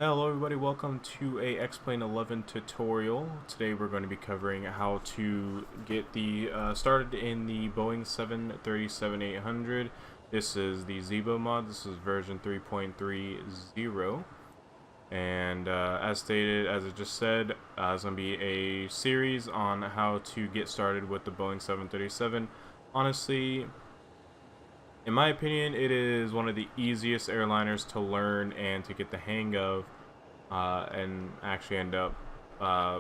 Hello everybody, welcome to a X-Plane 11 tutorial. Today we're going to be covering how to get the started in the Boeing 737-800. This is the Zibo mod. This is version 3.30, and as stated, as I just said, it's going to be a series on how to get started with the Boeing 737. Honestly, in my opinion, it is one of the easiest airliners to learn and to get the hang of, and actually end up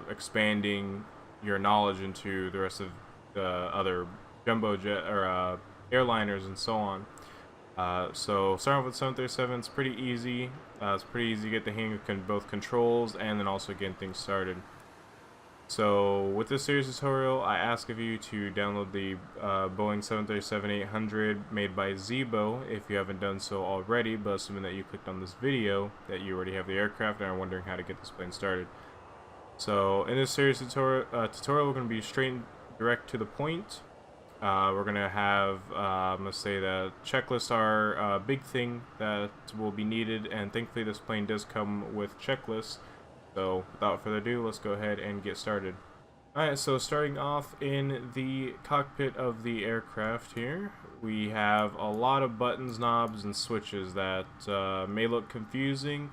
expanding your knowledge into the rest of the other jumbo jet or airliners and so on. So starting off with 737, it's pretty easy. It's pretty easy to get the hang of both controls and then also getting things started. So with this series tutorial, I ask of you to download the Boeing 737-800 made by Zibo if you haven't done so already, but assuming that you clicked on this video, that you already have the aircraft and are wondering how to get this plane started. So in this series tutorial, we're going to be straight and direct to the point. We're going to have, let's say, the checklists are a big thing that will be needed, and thankfully this plane does come with checklists. So without further ado, let's go ahead and get started. Alright, so starting off in the cockpit of the aircraft here, we have a lot of buttons, knobs, and switches that may look confusing,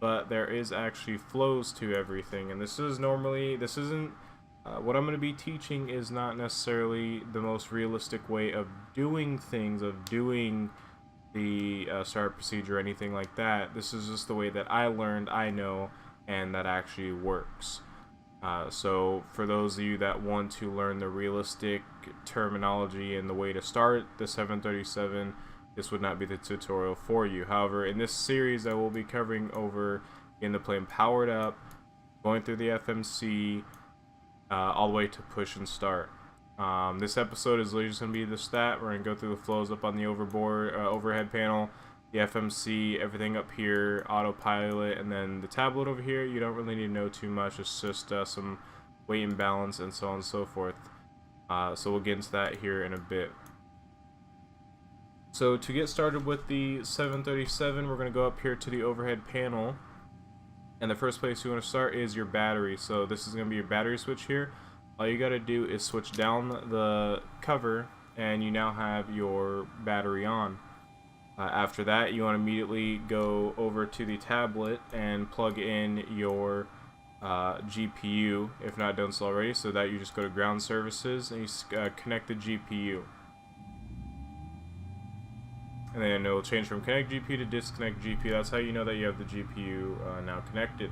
but there is actually flows to everything. And this isn't what I'm going to be teaching is not necessarily the most realistic way of doing things, of doing the start procedure or anything like that. This is just the way that I learned, I know, and that actually works. So for those of you that want to learn the realistic terminology and the way to start the 737, this would not be the tutorial for you. However, in this series I will be covering over in the plane powered up, going through the FMC, all the way to push and start. This episode is literally just going to be the stat. We're going to go through the flows up on the overhead panel, the FMC, everything up here, autopilot, and then the tablet over here. You don't really need to know too much. It's just some weight and balance and so on and so forth. So we'll get into that here in a bit. So to get started with the 737, we're going to go up here to the overhead panel, and the first place you want to start is your battery. So this is going to be your battery switch here. All you got to do is switch down the cover and you now have your battery on. After that, you want to immediately go over to the tablet and plug in your GPU, if not done so already. So that you just go to ground services and you connect the GPU. And then it will change from connect GPU to disconnect GPU. That's how you know that you have the GPU now connected.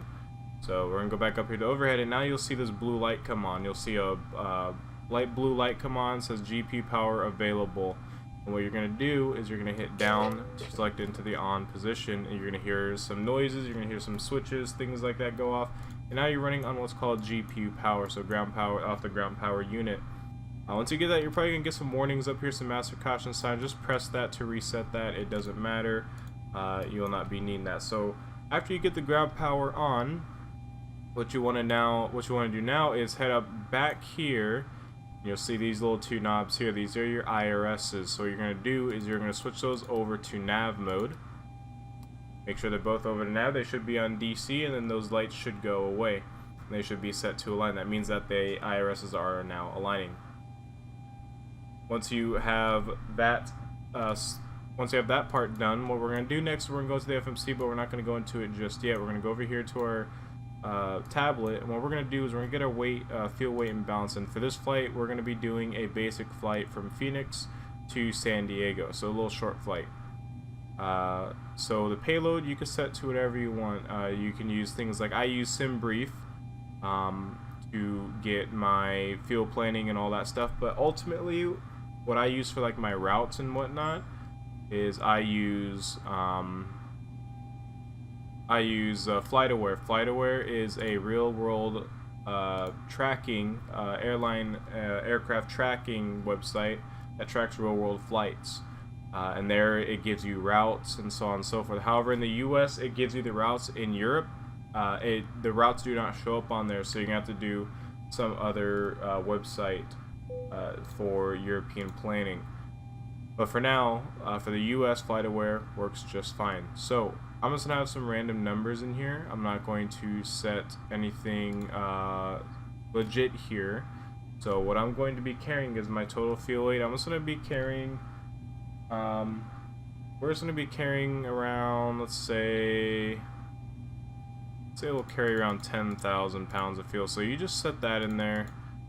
So we're going to go back up here to overhead, and now you'll see this blue light come on. You'll see a light blue light come on, says GPU power available. And what you're going to do is you're going to hit down to select into the on position, and you're going to hear some noises, you're going to hear some switches, things like that go off. And now you're running on what's called GPU power, so ground power off the ground power unit. Once you get that, you're probably going to get some warnings up here, some master caution sign. Just press that to reset that. It doesn't matter. You will not be needing that. So after you get the ground power on, what you want to do now is head up back here. You'll see these little two knobs here. These are your IRSs. So what you're going to do is you're going to switch those over to nav mode. Make sure they're both over to nav. They should be on DC, and then those lights should go away. They should be set to align. That means that the IRSs are now aligning. Once you have that part done, what we're going to do next, we're going to go to the FMC, but we're not going to go into it just yet. We're going to go over here to our tablet, and what we're going to do is we're going to get our weight, fuel weight and balance. And for this flight, we're going to be doing a basic flight from Phoenix to San Diego, so a little short flight. So the payload you can set to whatever you want. You can use things like, I use SimBrief to get my fuel planning and all that stuff, but ultimately what I use for like my routes and whatnot is I use FlightAware. FlightAware is a real-world tracking aircraft tracking website that tracks real-world flights, and there it gives you routes and so on and so forth. However, in the US it gives you the routes. In Europe, the routes do not show up on there, so you're gonna have to do some other website for European planning. But for now, for the US, FlightAware works just fine. So I'm just gonna have some random numbers in here. I'm not going to set anything legit here. So what I'm going to be carrying is my total fuel weight. I'm just gonna be carrying we're just gonna be carrying around, let's say we'll carry around 10,000 pounds of fuel. So you just set that in there.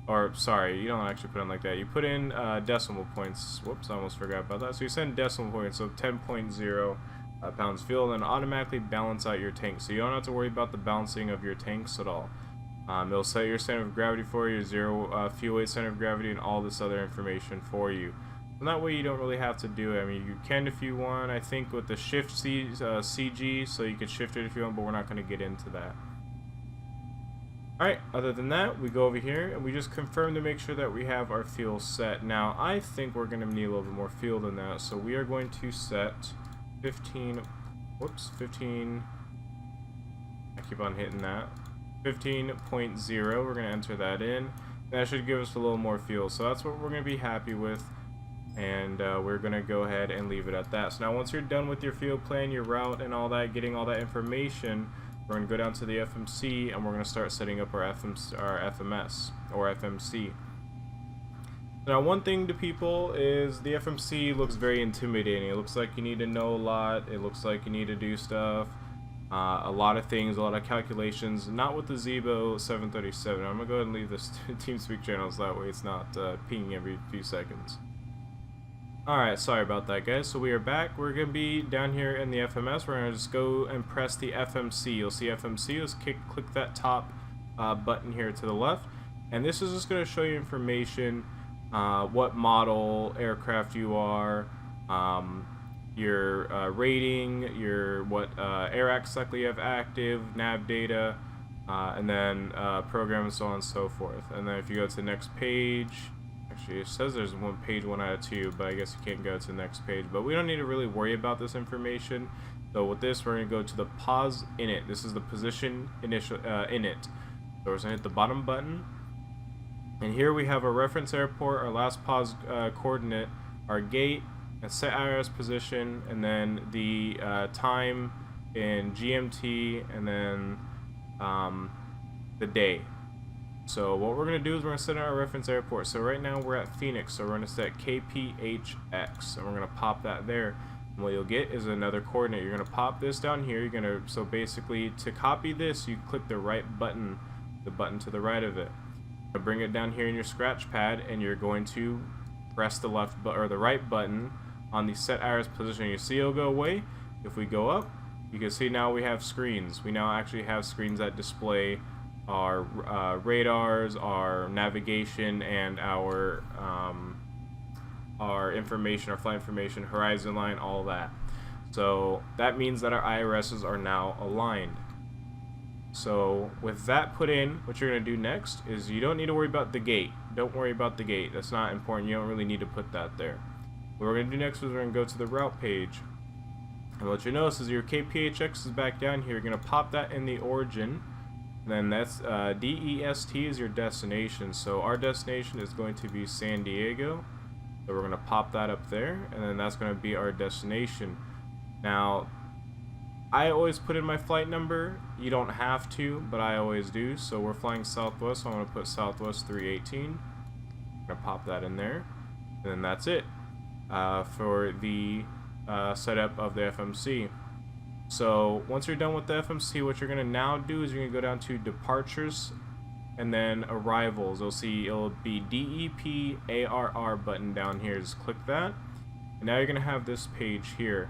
Or sorry, you don't actually put in like that. You put in decimal points. Whoops, I almost forgot about that. So you send decimal points, so 10.0 pounds fuel, and then automatically balance out your tank. So you don't have to worry about the balancing of your tanks at all. It'll set your center of gravity for you, your zero fuel weight center of gravity, and all this other information for you. And that way you don't really have to do it. I mean, you can if you want, I think, with the shift CG, so you could shift it if you want, but we're not going to get into that. Alright, other than that, we go over here and we just confirm to make sure that we have our fuel set. Now, I think we're going to need a little bit more fuel than that, so we are going to set 15, I keep on hitting that, 15.0, we're going to enter that in. That should give us a little more fuel, so that's what we're going to be happy with, and we're going to go ahead and leave it at that. So now once you're done with your fuel plan, your route, and all that, getting all that information, we're going to go down to the FMC and we're going to start setting up our FMS or FMC. Now, one thing to people is the FMC looks very intimidating. It looks like you need to know a lot. It looks like you need to do stuff, a lot of things, a lot of calculations. Not with the Zibo 737. I'm going to go ahead and leave this TeamSpeak channel so that way it's not pinging every few seconds. Alright, sorry about that, guys. So we are back. We're going to be down here in the FMS. We're going to just go and press the FMC. You'll see FMC. Just click that top button here to the left. And this is just going to show you information, what model aircraft you are, your rating, what AIRAC cycle you have active, nav data, and then program and so on and so forth. And then if you go to the next page, actually it says there's page 1 out of 2, but I guess you can't go to the next page. But we don't need to really worry about this information. So with this, we're going to go to the pause init. This is the position initial init. So we're going to hit the bottom button. And here we have our reference airport, our last pause coordinate, our gate, a set IRS position, and then the time in GMT, and then the day. So what we're going to do is we're going to set our reference airport. So right now we're at Phoenix, so we're going to set KPHX, and we're going to pop that there. And what you'll get is another coordinate. You're going to pop this down here. You're going to, so basically to copy this, you click the right button, the button to the right of it. Bring it down here in your scratch pad, and you're going to press the left or the right button on the set iris position. You see it'll go away. If we go up, you can see now we have screens. We now actually have screens that display our radars, our navigation, and our information, our flight information, horizon line, all that. So that means that our IRSs are now aligned. So with that put in, what you're going to do next is you don't need to worry about the gate. Don't worry about the gate. That's not important. You don't really need to put that there. What we're going to do next is we're going to go to the route page. And what you notice is your KPHX is back down here. You're going to pop that in the origin. And then that's DEST is your destination. So our destination is going to be San Diego. So we're going to pop that up there. And then that's going to be our destination. Now, I always put in my flight number. You don't have to, but I always do. So we're flying Southwest, so I'm going to put Southwest 318. I'm going to pop that in there. And then that's it for the setup of the FMC. So once you're done with the FMC, what you're going to now do is you're going to go down to departures and then arrivals. You'll see it'll be DEP ARR button down here. Just click that. And now you're going to have this page here.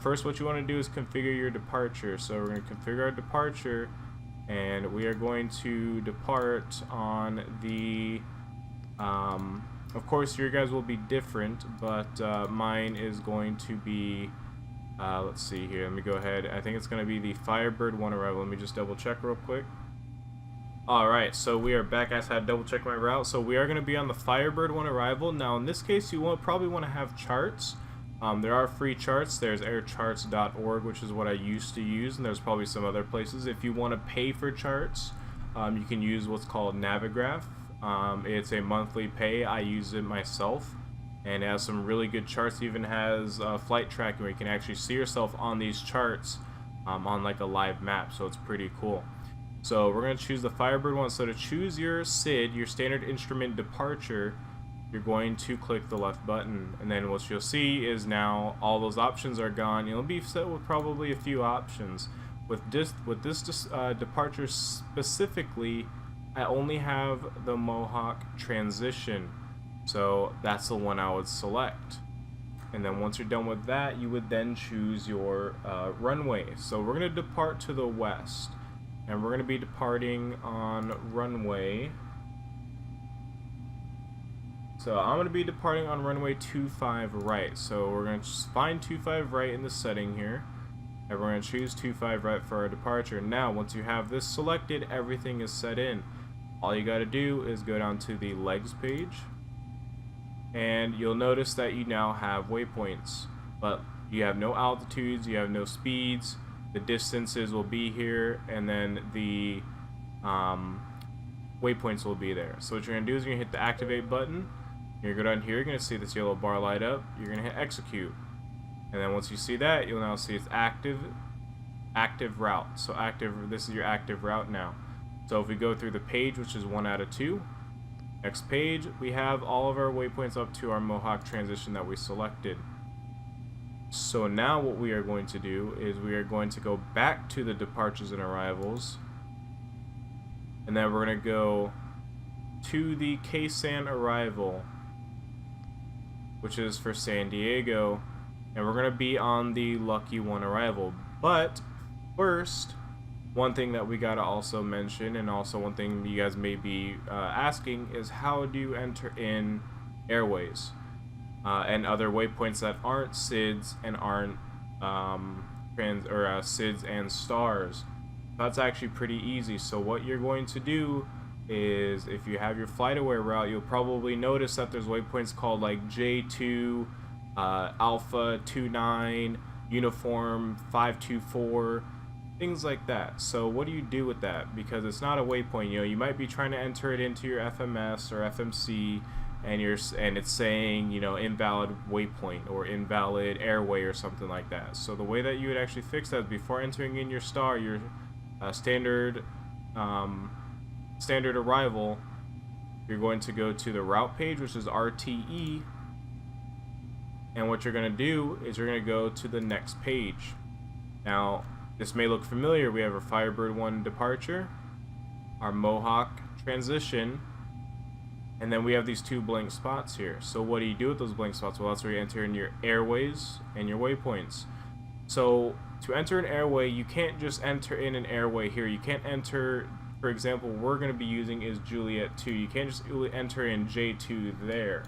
First, what you want to do is configure your departure. So we're going to configure our departure, and we are going to depart on the of course your guys will be different, but mine is going to be let's see here, let me go ahead. I think it's going to be the Firebird 1 arrival. Let me just double check real quick. Alright, so we are back. I had to double check my route. So we are going to be on the Firebird 1 arrival. Now in this case you probably want to have charts. There are free charts. There's aircharts.org, which is what I used to use, and there's probably some other places. If you want to pay for charts, you can use what's called Navigraph. It's a monthly pay. I use it myself, and it has some really good charts. It even has flight tracking where you can actually see yourself on these charts on like a live map, so it's pretty cool. So we're going to choose the Firebird one. So to choose your SID, your standard instrument departure, you're going to click the left button, and then what you'll see is now all those options are gone. You'll be set with probably a few options. With this departure specifically, I only have the Mohawk transition, so that's the one I would select. And then once you're done with that, you would then choose your runway. So we're going to depart to the west, and we're going to be departing on runway. So I'm going to be departing on runway 25 right. So we're going to find 25 right in the setting here, and we're going to choose 25 right for our departure. Now once you have this selected, everything is set in. All you got to do is go down to the legs page, and you'll notice that you now have waypoints, but you have no altitudes, you have no speeds. The distances will be here, and then the waypoints will be there. So what you're going to do is you're going to hit the activate button. You're going to go down here, you're going to see this yellow bar light up. You're going to hit execute, and then once you see that, you'll now see it's active route. So this is your active route now. So if we go through the page, which is 1 out of 2, next page, we have all of our waypoints up to our Mohawk transition that we selected. So now what we are going to do is we are going to go back to the departures and arrivals, and then we're going to go to the Ksan arrival, which is for San Diego, and we're going to be on the Lucky 1 arrival. But first, one thing that we got to also mention, and also one thing you guys may be asking, is how do you enter in airways and other waypoints that aren't SIDs and aren't SIDs and stars. That's actually pretty easy. So what you're going to do is, if you have your FlightAware route, you'll probably notice that there's waypoints called like J2, Alpha 29, Uniform 524, things like that. So what do you do with that? Because it's not a waypoint. You know, you might be trying to enter it into your FMS or FMC, and it's saying, you know, invalid waypoint or invalid airway or something like that. So the way that you would actually fix that is, before entering in your star, your standard arrival, you're going to go to the route page, which is RTE, and what you're going to do is you're going to go to the next page. Now this may look familiar. We have our Firebird 1 departure, our Mohawk transition, and then we have these 2 blank spots here. So what do you do with those blank spots? Well, that's where you enter in your airways and your waypoints. So to enter an airway, you can't just enter in an airway here. You can't enter, for example, we're going to be using is Juliet 2. You can't just enter in J2 there,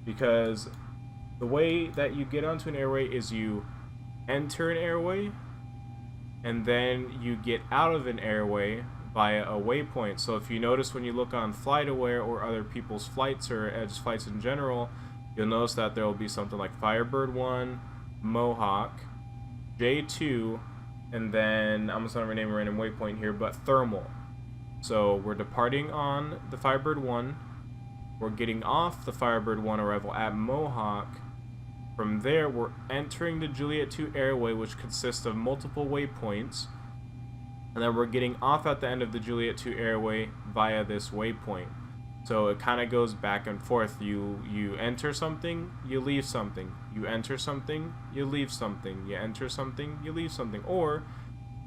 because the way that you get onto an airway is you enter an airway, and then you get out of an airway via a waypoint. So if you notice, when you look on FlightAware or other people's flights, or just flights in general, you'll notice that there will be something like Firebird 1, Mohawk, J2, and then I'm just going to rename a random waypoint here, but Thermal. So we're departing on the Firebird 1, we're getting off the Firebird 1 arrival at Mohawk. From there, we're entering the Juliet 2 airway, which consists of multiple waypoints, and then we're getting off at the end of the Juliet 2 airway via this waypoint. So it kind of goes back and forth. You enter something, you leave something. You enter something, you leave something. You enter something, you leave something. Or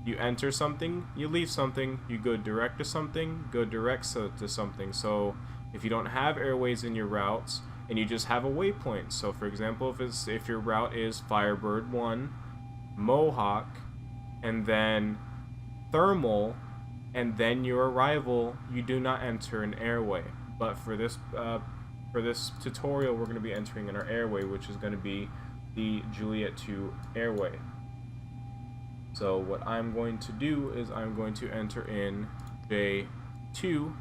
you enter something, you leave something, you go direct to something, go direct to something. So if you don't have airways in your routes and you just have a waypoint, so for example, if your route is Firebird 1, Mohawk, and then Thermal, and then your arrival, you do not enter an airway. But for this tutorial, we're going to be entering in our airway, which is going to be the Juliet 2 airway. So what I'm going to do is I'm going to enter in J2,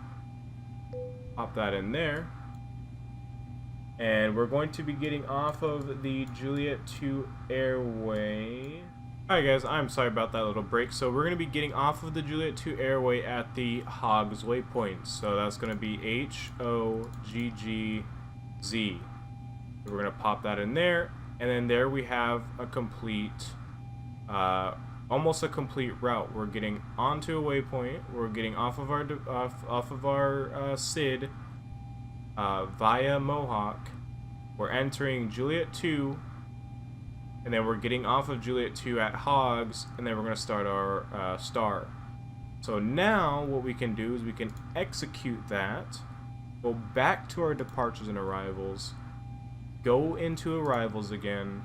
pop that in there, and we're going to be getting off of the Juliet 2 airway. Alright guys, I'm sorry about that little break. So we're going to be getting off of the Juliet 2 airway at the Hogs waypoint. So that's going to be HOGGZ. We're going to pop that in there, and then there we have a complete almost a complete route. We're getting onto a waypoint. We're getting off of our SID via Mohawk. We're entering Juliet 2, and then we're getting off of Juliet 2 at Hogs, and then we're going to start our star. So now what we can do is we can execute that, go back to our departures and arrivals, go into arrivals again,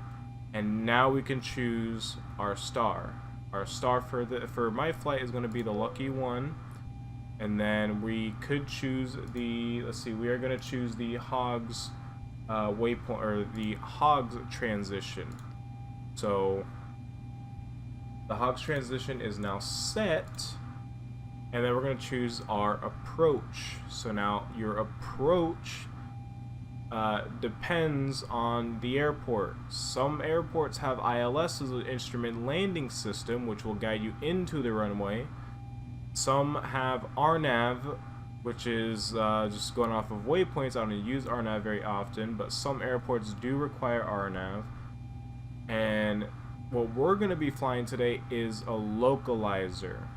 and now we can choose our star. Our star for my flight is going to be the lucky one, and then we could choose the, let's see, we are going to choose the Hogs waypoint, or the Hogs transition. So the Hogs transition is now set, and then we're going to choose our approach. So now your approach depends on the airport. Some airports have ILS as an instrument landing system, which will guide you into the runway. Some have RNAV, which is just going off of waypoints. I don't use RNAV very often, but some airports do require RNAV. And what we're going to be flying today is a localizer.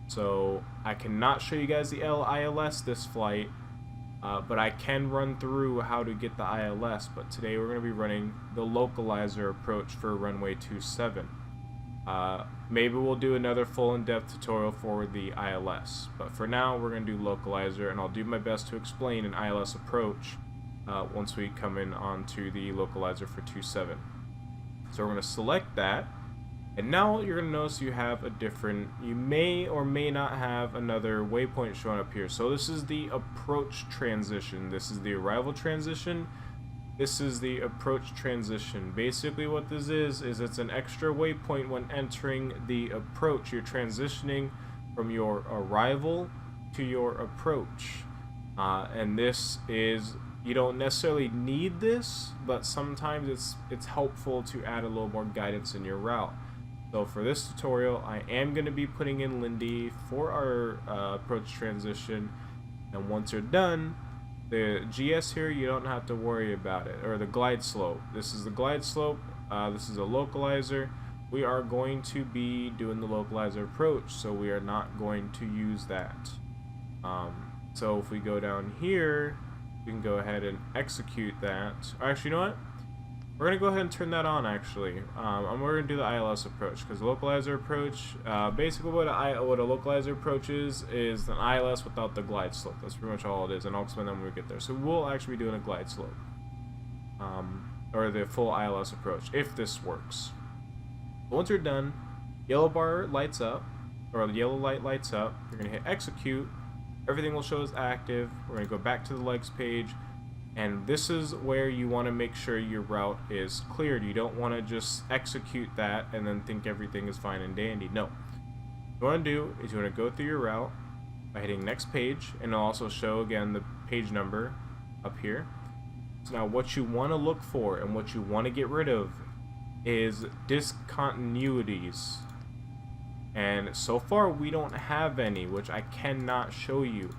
So I cannot show you guys the ILS this flight, but I can run through how to get the ILS. But today we're going to be running the localizer approach for runway 27. Maybe we'll do another full in-depth tutorial for the ILS, but for now we're going to do localizer, and I'll do my best to explain an ILS approach once we come in onto the localizer for 27. So we're going to select that. And now you're going to notice you have a different, you may or may not have another waypoint showing up here. So this is the approach transition. This is the arrival transition. This is the approach transition. Basically what this is it's an extra waypoint when entering the approach. You're transitioning from your arrival to your approach. And this is, you don't necessarily need this, but sometimes it's helpful to add a little more guidance in your route. So for this tutorial, I am going to be putting in Lindy for our approach transition, and once you're done, the GS here, you don't have to worry about it, or the glide slope. This is the glide slope, this is a localizer. We are going to be doing the localizer approach, so we are not going to use that. So if we go down here, we can go ahead and execute that. Actually, you know what? We're going to go ahead and turn that on, actually. We're going to do the ILS approach, because the localizer approach, basically what a localizer approach is an ILS without the glide slope. That's pretty much all it is, and I'll explain that when we get there. So we'll actually be doing a glide slope, or the full ILS approach, if this works. But once you're done, yellow bar lights up, or the yellow light lights up. You're going to hit execute. Everything will show as active. We're going to go back to the legs page. And this is where you want to make sure your route is cleared. You don't want to just execute that and then think everything is fine and dandy. No. What you want to do is you want to go through your route by hitting next page, and it'll also show again the page number up here. So now what you want to look for and what you want to get rid of is discontinuities. And so far we don't have any, which I cannot show you.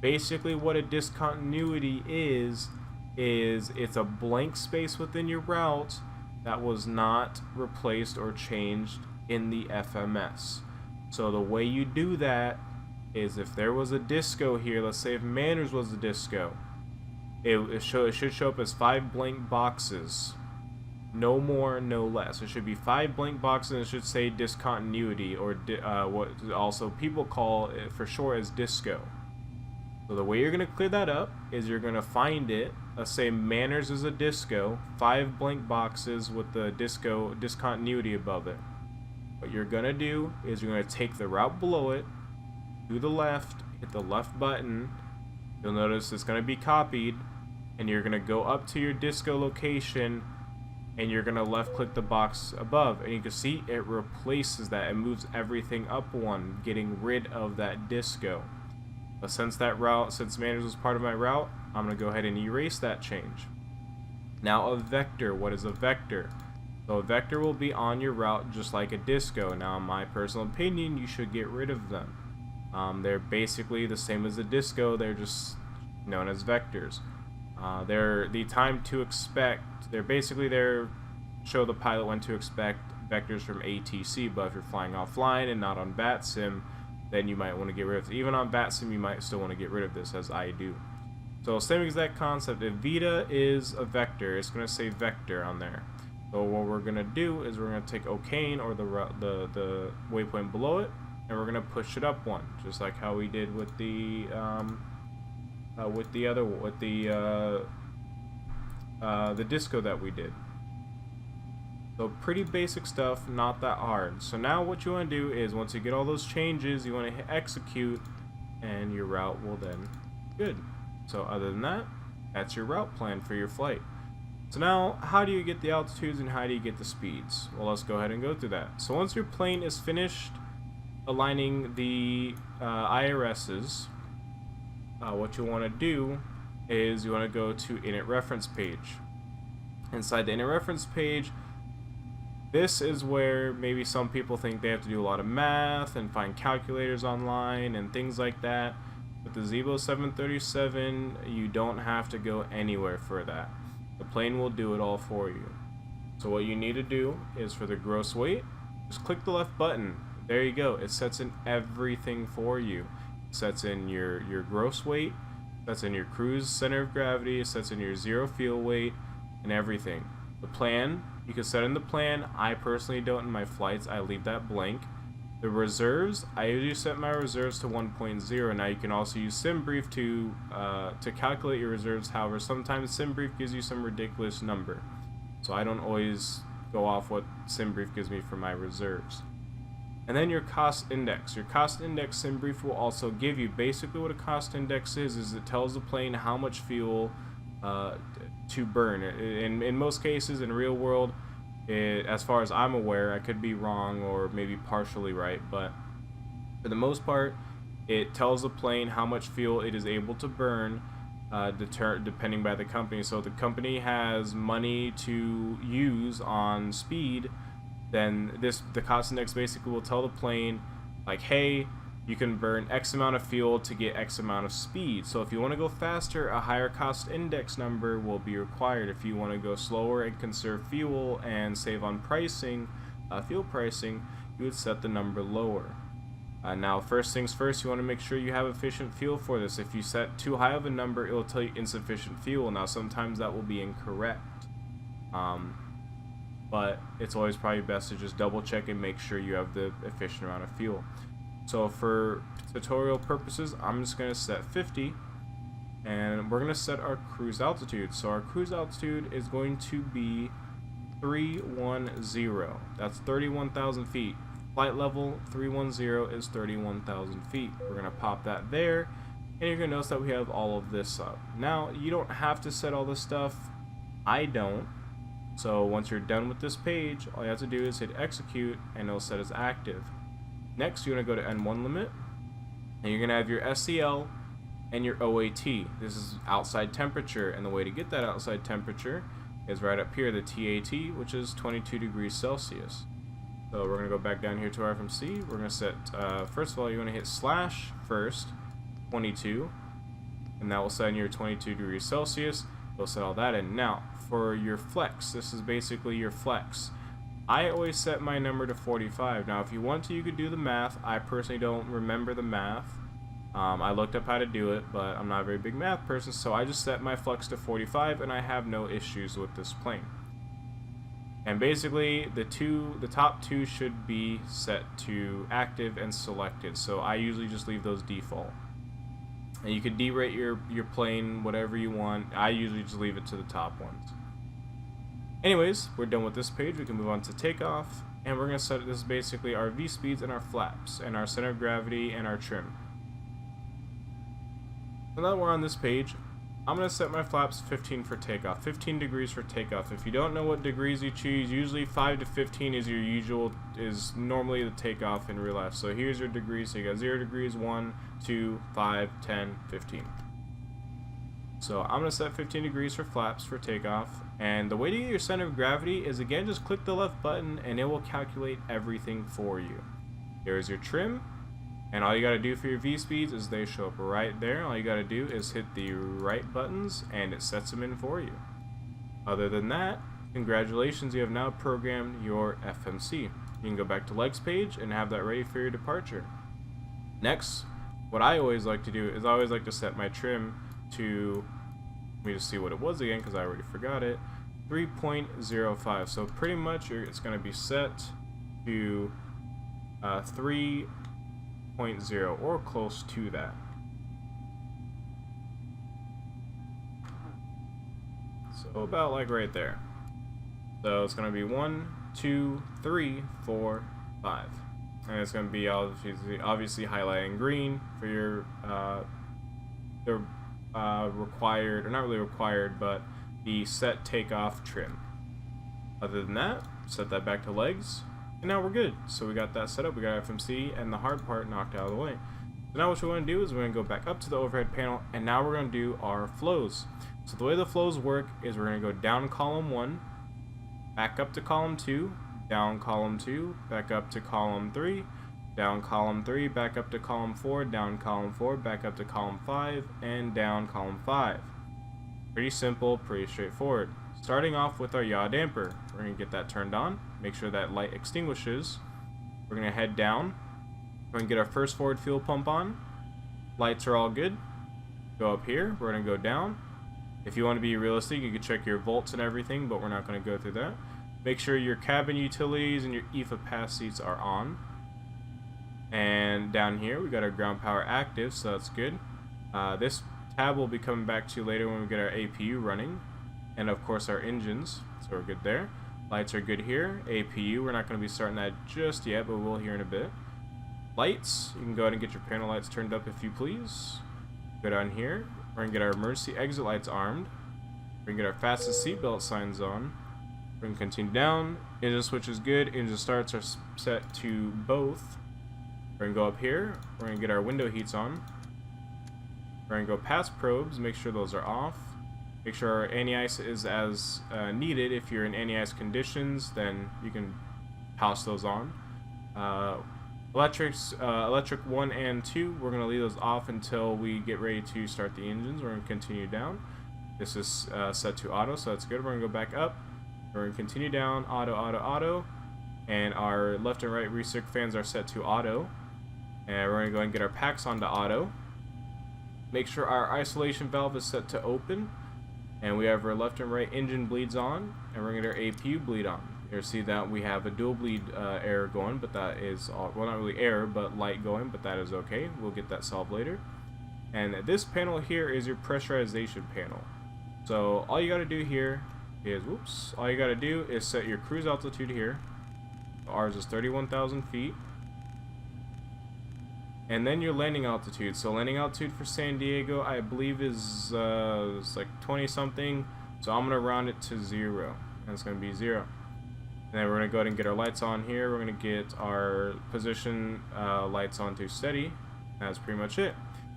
Basically what a discontinuity is it's a blank space within your route that was not replaced or changed in the FMS. So the way you do that is, if there was a disco here, let's say if Manners was a disco, it should show up as 5 blank boxes. No more, no less. It should be 5 blank boxes, and it should say discontinuity, or what also people call it for short as disco. So the way you're going to clear that up is you're going to find it. Let's say Manners is a disco, 5 blank boxes with the disco discontinuity above it. What you're going to do is you're going to take the route below it, to the left, hit the left button. You'll notice it's going to be copied, and you're going to go up to your disco location, and you're going to left click the box above, and you can see it replaces that and moves everything up one, getting rid of that disco. But since Manners was part of my route, I'm going to go ahead and erase that change. Now a vector. What is a vector? So a vector will be on your route just like a disco. Now in my personal opinion, you should get rid of them. They're basically the same as a disco, they're just known as vectors. They're the time to expect, they're show the pilot when to expect vectors from ATC, but if you're flying offline and not on BATSIM, then you might want to get rid of it. Even on BATSIM, you might still want to get rid of this, as I do. So same exact concept. If Vita is a vector, it's going to say vector on there. So what we're going to do is we're going to take Ocane, or the waypoint below it, and we're going to push it up one, just like how we did with the disco that we did. So pretty basic stuff, not that hard. So now what you want to do is, once you get all those changes, you want to hit execute, and your route will then be good. So other than that, that's your route plan for your flight. So now, how do you get the altitudes and how do you get the speeds? Well, let's go ahead and go through that. So once your plane is finished aligning the IRSs, what you want to do is you want to go to init reference page. Inside the init reference page, this is where maybe some people think they have to do a lot of math and find calculators online and things like that. With the Zibo 737, you don't have to go anywhere for that. The plane will do it all for you. So what you need to do is, for the gross weight, just click the left button. There you go. It sets in everything for you. It sets in your gross weight, sets in your cruise center of gravity, it sets in your zero fuel weight, and everything. The plan, you can set in the plan. I personally don't in my flights. I leave that blank. The reserves, I usually set my reserves to 1.0. Now you can also use SimBrief to calculate your reserves. However, sometimes SimBrief gives you some ridiculous number, so I don't always go off what SimBrief gives me for my reserves. And then your cost index. Your cost index, SimBrief will also give you. Basically what a cost index is it tells the plane how much fuel to burn. In most cases, in real world, as far as I'm aware, I could be wrong or maybe partially right, but for the most part, it tells the plane how much fuel it is able to burn, depending by the company. So if the company has money to use on speed, then the cost index basically will tell the plane, like, hey, you can burn X amount of fuel to get X amount of speed. So if you want to go faster, a higher cost index number will be required. If you want to go slower and conserve fuel and save on pricing, fuel pricing, you would set the number lower. Now, first things first, you want to make sure you have efficient fuel for this. If you set too high of a number, it will tell you insufficient fuel. Now, sometimes that will be incorrect. But it's always probably best to just double check and make sure you have the efficient amount of fuel. So for tutorial purposes, I'm just going to set 50, and we're going to set our cruise altitude. So our cruise altitude is going to be 310. That's 31,000 feet. Flight level 310 is 31,000 feet. We're going to pop that there, and you're going to notice that we have all of this up. Now, you don't have to set all this stuff. I don't. So once you're done with this page, all you have to do is hit execute, and it'll set as active. Next, you're going to go to N1 limit, and you're going to have your SCL and your OAT. This is outside temperature, and the way to get that outside temperature is right up here, the TAT, which is 22 degrees Celsius. So we're going to go back down here to our FMC. We're going to set, first of all, you're going to hit slash first, 22, and that will set in your 22 degrees Celsius. We'll set all that in. Now, for your flex, this is basically your flex. I always set my number to 45. Now, if you want to, you could do the math. I personally don't remember the math. I looked up how to do it, but I'm not a very big math person, so I just set my flex to 45, and I have no issues with this plane. And basically, the top two should be set to active and selected, so I usually just leave those default. And you can derate your plane whatever you want. I usually just leave it to the top ones. Anyways, we're done with this page. We can move on to takeoff, and we're going to set, this is basically our V speeds and our flaps and our center of gravity and our trim. So now that we're on this page, I'm going to set my flaps 15 for takeoff, 15 degrees for takeoff. If you don't know what degrees you choose, usually 5 to 15 is your usual, is normally the takeoff in real life. So here's your degrees. So you got 0 degrees, 1, 2, 5, 10, 15. So I'm going to set 15 degrees for flaps for takeoff, and the way to get your center of gravity is, again, just click the left button and it will calculate everything for you. There's your trim, and all you got to do for your V speeds is they show up right there. All you got to do is hit the right buttons and it sets them in for you. Other than that, Congratulations, you have now programmed your FMC. You can go back to legs page and have that ready for your departure. Next, what I always like to do is I always like to set my trim to, let me just see what it was again because I already forgot it, 3.05. So pretty much it's going to be set to 3.0 or close to that. So about like right there. So it's going to be 1, 2, 3, 4, 5. And it's going to be obviously highlighting green for your required, or not really required, but the set takeoff trim. Other than that, set that back to legs, and now we're good. So we got that set up, we got FMC and the hard part knocked out of the way. So now what we're going to do is we're going to go back up to the overhead panel, and now we're going to do our flows. So the way the flows work is we're going to go down column 1, back up to column 2, down column 2, back up to column 3, down column 3, back up to column 4, down column 4, back up to column 5, and down column 5. Pretty simple, pretty straightforward. Starting off with our yaw damper, we're going to get that turned on, make sure that light extinguishes. We're going to head down, we're going to get our first forward fuel pump on, lights are all good. Go up here, we're going to go down. If you want to be realistic, you can check your volts and everything, but we're not going to go through that. Make sure your cabin utilities and your EFA pass seats are on. And down here, we got our ground power active, so that's good. This tab will be coming back to you later when we get our APU running. And of course our engines, so we're good there. Lights are good here. APU, we're not going to be starting that just yet, but we'll here in a bit. Lights, you can go ahead and get your panel lights turned up if you please. Go down here. We're going to get our emergency exit lights armed. We're going to get our fastest seatbelt signs on. We're going to continue down. Engine switch is good. Engine starts are set to both. We're going to go up here. We're going to get our window heats on. We're going to go past probes, make sure those are off. Make sure our anti-ice is as needed. If you're in anti-ice conditions, then you can house those on. Electric 1 and 2, we're going to leave those off until we get ready to start the engines. We're going to continue down. This is set to auto, so that's good. We're going to go back up. We're going to continue down, auto, auto, auto. And our left and right recirc fans are set to auto. And we're going to go and get our packs onto auto. Make sure our isolation valve is set to open. And we have our left and right engine bleeds on. And we're going to get our APU bleed on. You'll see that we have a dual bleed error going, but that is, well, not really error, but light going, but that is okay. We'll get that solved later. And this panel here is your pressurization panel. So all you got to do here is, all you got to do is set your cruise altitude here. Ours is 31,000 feet. And then your landing altitude. So landing altitude for San Diego, I believe is it's like 20 something. So I'm going to round it to 0. And it's going to be 0. And then we're going to go ahead and get our lights on here. We're going to get our position lights on to steady. That's pretty much it.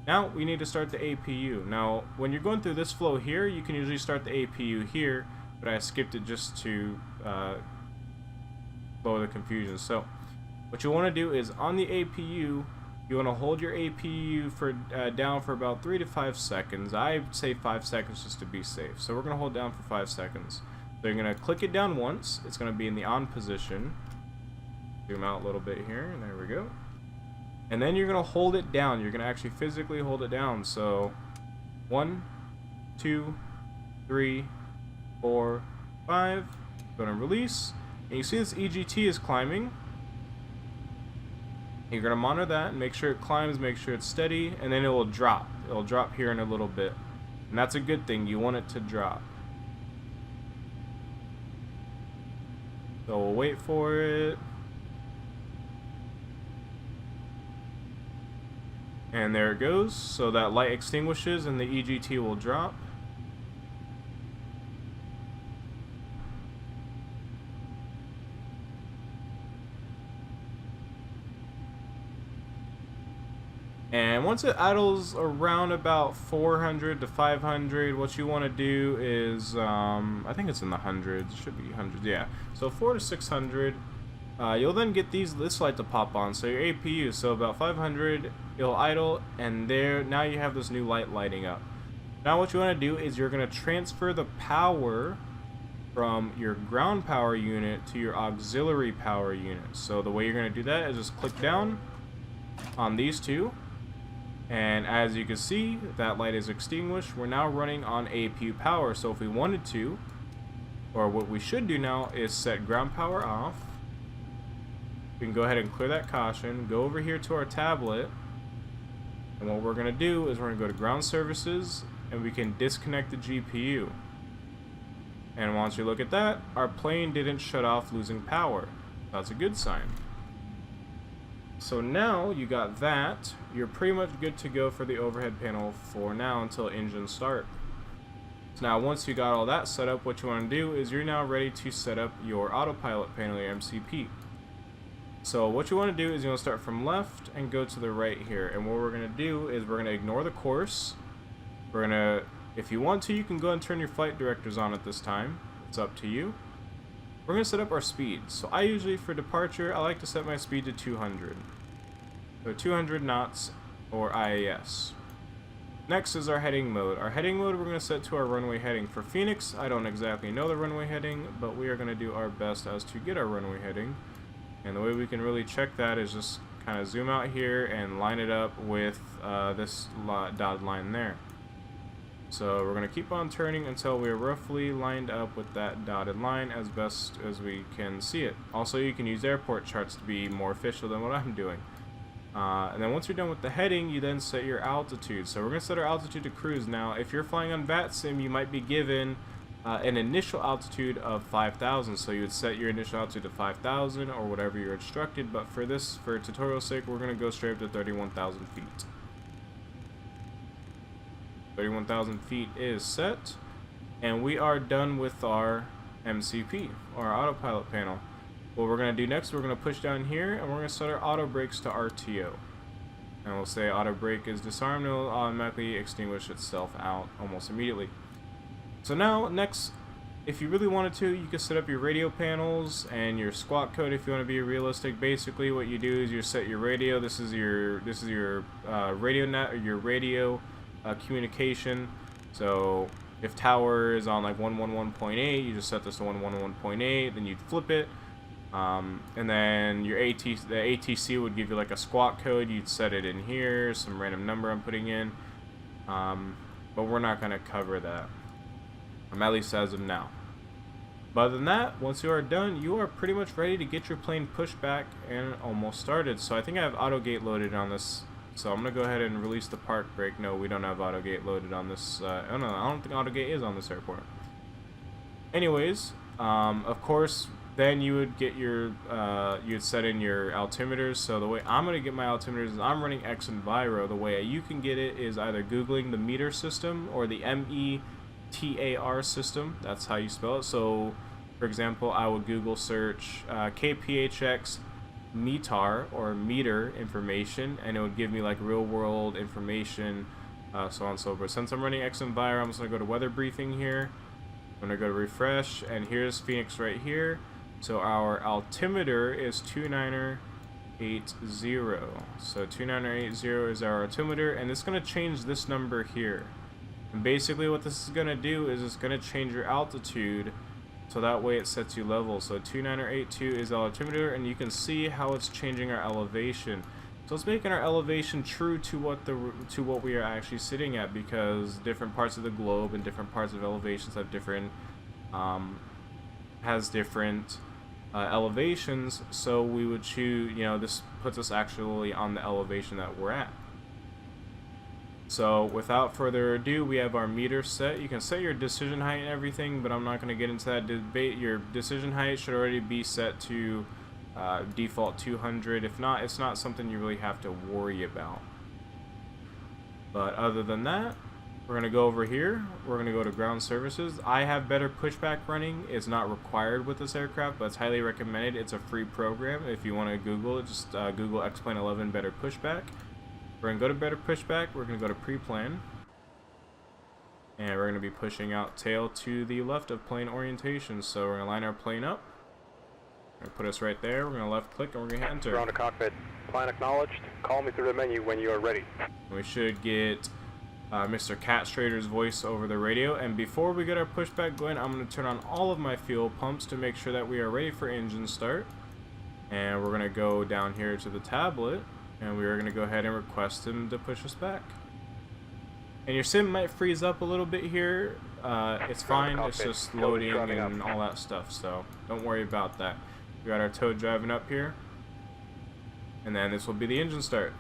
Now we need to start the APU. Now when you're going through this flow here, you can usually start the APU here, but I skipped it just to lower the confusion. So what you want to do is on the APU, you want to hold your APU for down for about 3 to 5 seconds. I'd say 5 seconds just to be safe. So we're going to hold down for 5 seconds. So you're going to click it down once. It's going to be in the on position. Zoom out a little bit here, and there we go. And then you're going to hold it down. You're going to actually physically hold it down. So 1, 2, 3, 4, 5. Go and release. And you see this EGT is climbing. You're going to monitor that and make sure it climbs, make sure it's steady, and then it will drop. It will drop here in a little bit. And that's a good thing. You want it to drop. So we'll wait for it. And there it goes. So that light extinguishes and the EGT will drop. And once it idles around about 400 to 500, what you want to do is, I think it's in the hundreds, it should be hundreds, yeah. So 400 to 600, you'll then get this light to pop on, so your APU, so about 500, it'll idle, and there, now you have this new light lighting up. Now what you want to do is you're going to transfer the power from your ground power unit to your auxiliary power unit. So the way you're going to do that is just click down on these two, and as you can see, that light is extinguished. We're now running on APU power. So if we wanted to, or what we should do now, is set ground power off. We can go ahead and clear that caution, go over here to our tablet, and what we're going to do is we're going to go to ground services, and we can disconnect the GPU. And once you look at that, our plane didn't shut off losing power. That's a good sign. So now you got that, you're pretty much good to go for the overhead panel for now until engines start. So now once you got all that set up, what you want to do is you're now ready to set up your autopilot panel, your MCP. So what you want to do is you want to start from left and go to the right here. And what we're going to do is we're going to ignore the course. We're going to, if you want to, you can go and turn your flight directors on at this time. It's up to you. We're going to set up our speed. So I usually, for departure, I like to set my speed to 200. So 200 knots or IAS. Next is our heading mode. Our heading mode we're going to set to our runway heading. For Phoenix, I don't exactly know the runway heading, but we are going to do our best as to get our runway heading. And the way we can really check that is just kind of zoom out here and line it up with this dotted line there. So we're going to keep on turning until we're roughly lined up with that dotted line as best as we can see it. Also, you can use airport charts to be more official than what I'm doing. And then once you're done with the heading, you then set your altitude. So we're going to set our altitude to cruise. Now, if you're flying on VATSIM, you might be given an initial altitude of 5,000. So you would set your initial altitude to 5,000 or whatever you're instructed. But for this, for tutorial's sake, we're going to go straight up to 31,000 feet. 31,000 feet is set, and we are done with our MCP, or our autopilot panel. What we're going to do next, we're going to push down here, and we're going to set our auto brakes to RTO. And we'll say auto brake is disarmed, and it will automatically extinguish itself out almost immediately. So now, next, if you really wanted to, you can set up your radio panels and your squawk code if you want to be realistic. Basically, what you do is you set your radio. This is your radio net, or your radio communication. So if tower is on like 111.8, you just set this to 111.8, then you'd flip it, and then your the ATC would give you like a squawk code. You'd set it in here, some random number I'm putting in, but we're not going to cover that, at least as of now. But other than that, once you are done, you are pretty much ready to get your plane pushed back and almost started. So I think I have auto gate loaded on this. So I'm going to go ahead and release the park brake. No, we don't have AutoGate loaded on this. I don't think AutoGate is on this airport. Anyways, of course, then you would get your, you'd set in your altimeters. So the way I'm going to get my altimeters is I'm running X Enviro. The way you can get it is either Googling the meter system or the METAR system. That's how you spell it. So, for example, I would Google search KPHX METAR or meter information, and it would give me like real world information, so on and so forth. Since I'm running X Enviro, I'm just going to go to weather briefing here. I'm going to go to refresh, and here's Phoenix right here. So our altimeter is 2980. So 2980 is our altimeter, and it's going to change this number here. And basically what this is going to do is it's going to change your altitude, so that way it sets you level. So 2982 is the altimeter, and you can see how it's changing our elevation. So it's making our elevation true to what we are actually sitting at, because different parts of the globe and different parts of elevations have different elevations. So we would choose, this puts us actually on the elevation that we're at. So without further ado, we have our meter set. You can set your decision height and everything, but I'm not going to get into that debate. Your decision height should already be set to default 200. If not, it's not something you really have to worry about. But other than that, we're going to go over here. We're going to go to ground services. I have better pushback running. It's not required with this aircraft, but it's highly recommended. It's a free program. If you want to Google it, just Google X-Plane 11 better pushback. We're going to go to better pushback. We're going to go to pre-plan. And we're going to be pushing out tail to the left of plane orientation. So we're going to line our plane up. We're going to put us right there. We're going to left click and we're going to hit enter. Ground to cockpit. Plan acknowledged. Call me through the menu when you are ready. And we should get Mr. Cat Strader's voice over the radio. And before we get our pushback going, I'm going to turn on all of my fuel pumps to make sure that we are ready for engine start. And we're going to go down here to the tablet, and we are going to go ahead and request him to push us back. And your sim might freeze up a little bit here. It's fine, it's just loading and all that stuff, so don't worry about that. We got our tow driving up here, and then this will be the engine start.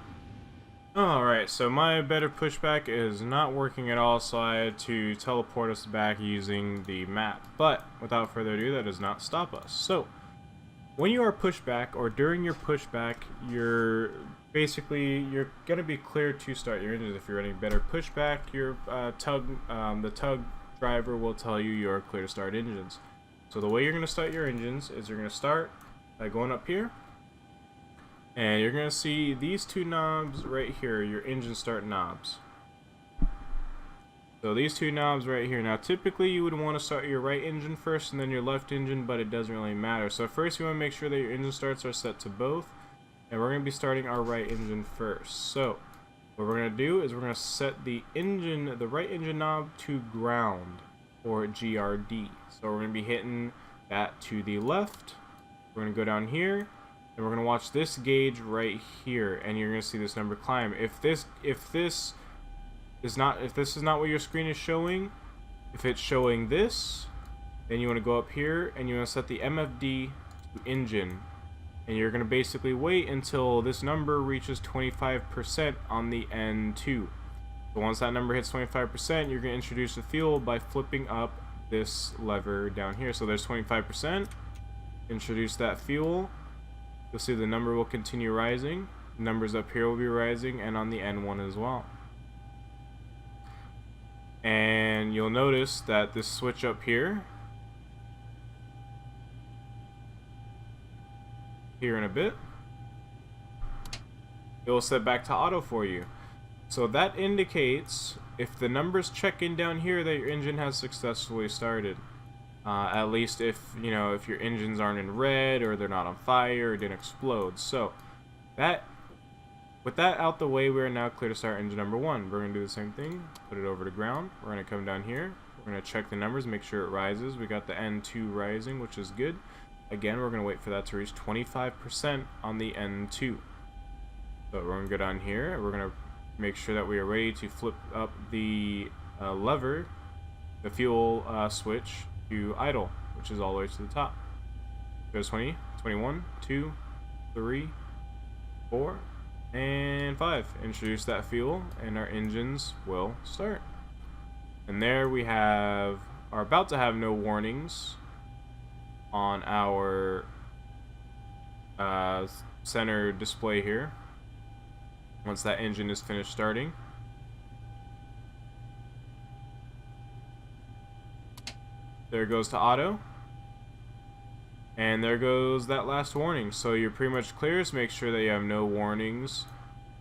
Alright, so my better pushback is not working at all, so I had to teleport us back using the map. But without further ado, that does not stop us. So when you are pushed back, or during your pushback, you're gonna be cleared to start your engines. If you're running better pushback, your the tug driver will tell you you're clear to start engines. So the way you're gonna start your engines is you're gonna start by going up here, and you're gonna see these two knobs right here, your engine start knobs. So these two knobs right here. Now typically you would want to start your right engine first and then your left engine, but it doesn't really matter. So first you want to make sure that your engine starts are set to both, and we're going to be starting our right engine first. So what we're going to do is we're going to set the right engine knob to ground, or GRD. So we're going to be hitting that to the left. We're going to go down here, and we're going to watch this gauge right here, and you're going to see this number climb. If this is not what your screen is showing, if it's showing this, then you want to go up here and you want to set the MFD to engine, and you're going to basically wait until this number reaches 25% on the N2. So once that number hits 25%, you're going to introduce the fuel by flipping up this lever down here. So there's 25%. Introduce that fuel. You'll see the number will continue rising. The numbers up here will be rising, and on the N1 as well. And you'll notice that this switch up here in a bit, it will set back to auto for you. So that indicates, if the numbers check in down here, that your engine has successfully started. At least if your engines aren't in red, or they're not on fire, or didn't explode. So with that out the way, we are now clear to start engine number 1. We're going to do the same thing, put it over to ground. We're going to come down here. We're going to check the numbers, make sure it rises. We got the N2 rising, which is good. Again, we're going to wait for that to reach 25% on the N2. So we're going to go down here. We're going to make sure that we are ready to flip up the lever, the fuel switch, to idle, which is all the way to the top. Goes 20, 21, 2, 3, 4, and 5. Introduce that fuel, and our engines will start. And there we are about to have no warnings on our center display here once that engine is finished starting. There it goes to auto, and there goes that last warning. So you're pretty much clear. So make sure that you have no warnings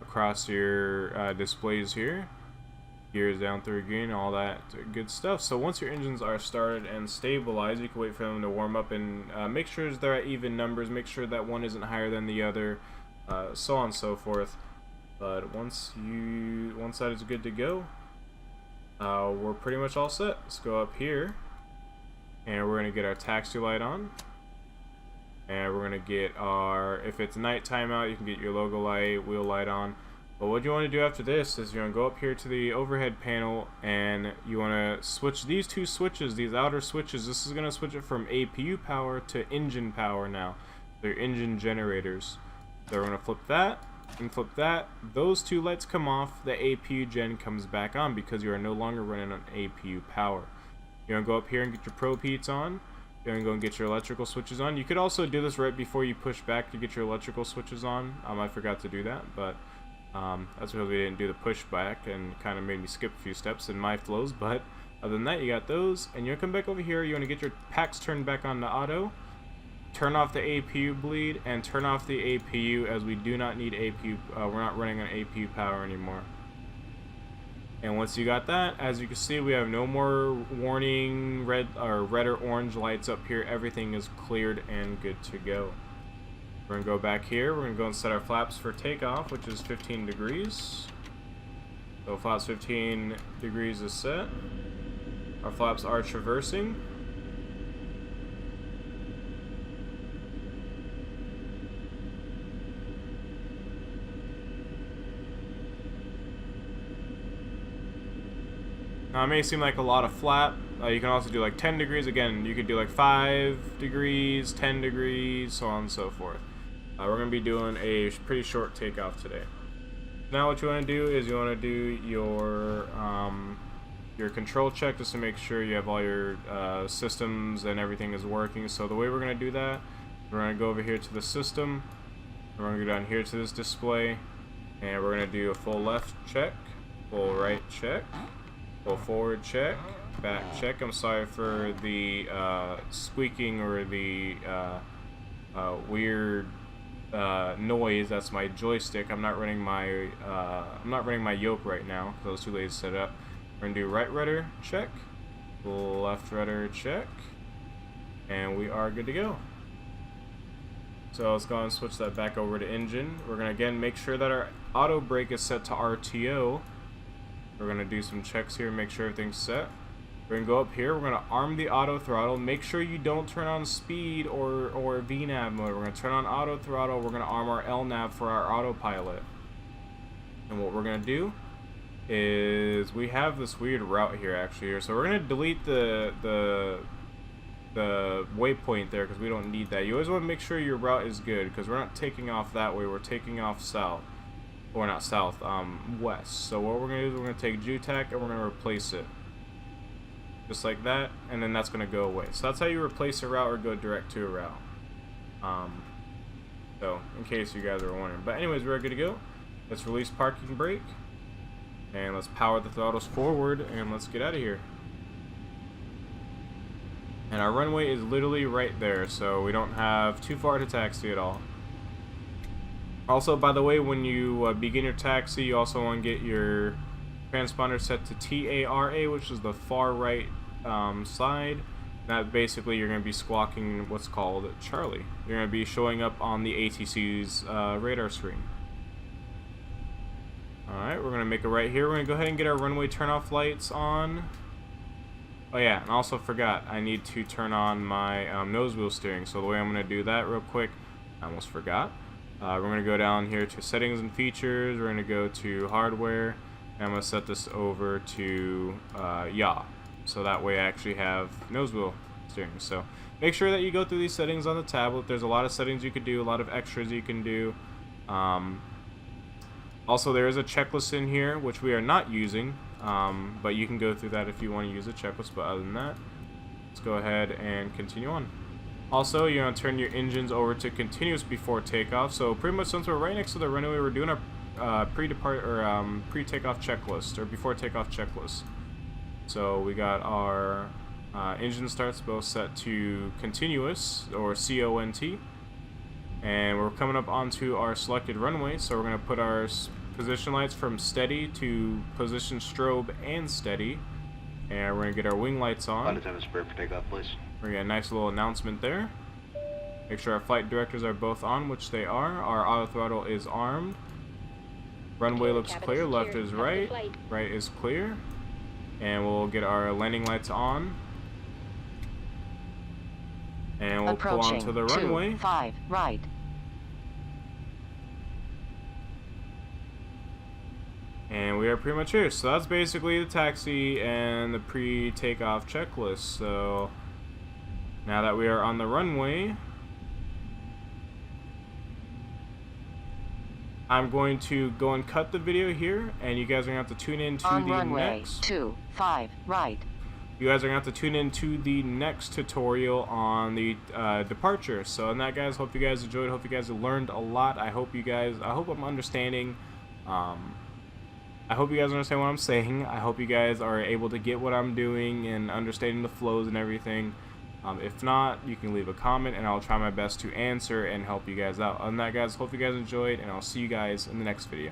across your displays here. Gears down through green, all that good stuff. So once your engines are started and stabilized, you can wait for them to warm up and make sure they're at even numbers. Make sure that one isn't higher than the other, so on and so forth. But once that is good to go, we're pretty much all set. Let's go up here, and we're gonna get our taxi light on, and we're gonna get our, if it's nighttime out, you can get your logo light, wheel light on. But what you want to do after this is you're going to go up here to the overhead panel, and you want to switch these two switches, these outer switches. This is going to switch it from APU power to engine power now. They're engine generators. So we're going to flip that and flip that. Those two lights come off. The APU gen comes back on because you are no longer running on APU power. You're going to go up here and get your probe heats on. You're going to go and get your electrical switches on. You could also do this right before you push back to get your electrical switches on. I forgot to do that, but that's because we didn't do the pushback and kind of made me skip a few steps in my flows. But other than that, you got those, and you'll come back over here. You want to get your packs turned back on to auto, turn off the APU bleed, and turn off the APU, as we do not need APU. We're not running on APU power anymore. And once you got that, as you can see, we have no more warning red or orange lights up here. Everything is cleared and good to go. We're going to go back here. We're going to go and set our flaps for takeoff, which is 15 degrees. So flaps 15 degrees is set. Our flaps are traversing. Now it may seem like a lot of flap. You can also do like 10 degrees. Again, you could do like 5 degrees, 10 degrees, so on and so forth. We're going to be doing a pretty short takeoff today. Now what you want to do is you want to do your control check just to make sure you have all your systems and everything is working. So the way we're going to do that, we're going to go over here to the system. We're going to go down here to this display, and we're going to do a full left check, full right check, full forward check, back check. I'm sorry for the squeaking or the weird noise. That's my joystick. I'm not running my yoke right now because I was too lazy to set it up. We're gonna do right rudder check, left rudder check, and we are good to go. So let's go and switch that back over to engine. We're gonna again make sure that our auto brake is set to RTO. We're gonna do some checks here, make sure everything's set. We're gonna go up here, we're gonna arm the auto throttle. Make sure you don't turn on speed or VNAV mode. We're gonna turn on auto throttle. We're gonna arm our LNAV for our autopilot. And what we're gonna do is we have this weird route here actually here. So we're gonna delete the waypoint there because we don't need that. You always want to make sure your route is good because we're not taking off that way. We're taking off south. Or not south, west. So what we're going to do is we're going to take JUTAC and we're going to replace it. Just like that, and then that's going to go away. So that's how you replace a route or go direct to a route. So, in case you guys are wondering. But anyways, we're good to go. Let's release parking brake. And let's power the throttles forward and let's get out of here. And our runway is literally right there, so we don't have too far to taxi at all. Also, by the way, when you begin your taxi, you also want to get your transponder set to TARA, which is the far right side. That basically you're going to be squawking what's called Charlie. You're going to be showing up on the ATC's radar screen. Alright, we're going to make it right here. We're going to go ahead and get our runway turn-off lights on. Oh yeah, and also forgot, I need to turn on my nose wheel steering. So the way I'm going to do that real quick, I almost forgot. We're going to go down here to settings and features. We're going to go to hardware, and I'm going to set this over to yaw. So that way I actually have nose wheel steering. So make sure that you go through these settings on the tablet. There's a lot of settings you could do, a lot of extras you can do. Also, there is a checklist in here, which we are not using, but you can go through that if you want to use a checklist. But other than that, let's go ahead and continue on. Also, you're going to turn your engines over to continuous before takeoff. So pretty much since we're right next to the runway, we're doing a pre-takeoff checklist or before takeoff checklist. So we got our engine starts both set to continuous or CONT, and we're coming up onto our selected runway. So we're going to put our position lights from steady to position strobe and steady, and we're going to get our wing lights on. Pilot time is prepared for takeoff, please. We're going to get a nice little announcement there. Make sure our flight directors are both on, which they are. Our auto throttle is armed. Runway looks clear. Left is right. Right is clear. And we'll get our landing lights on. And we'll pull onto the runway. 5 right. And we are pretty much here. So that's basically the taxi and the pre-takeoff checklist. So now that we are on the runway, I'm going to go and cut the video here, and you guys are going to have to tune in to on the runway next 25 right. You guys are going to have to tune in to the next tutorial on the departure. So on that, guys, hope you guys enjoyed. Hope you guys have learned a lot. I hope I'm understanding. I hope you guys understand what I'm saying. I hope you guys are able to get what I'm doing and understanding the flows and everything. If not, you can leave a comment and I'll try my best to answer and help you guys out. Other than that, guys, hope you guys enjoyed, and I'll see you guys in the next video.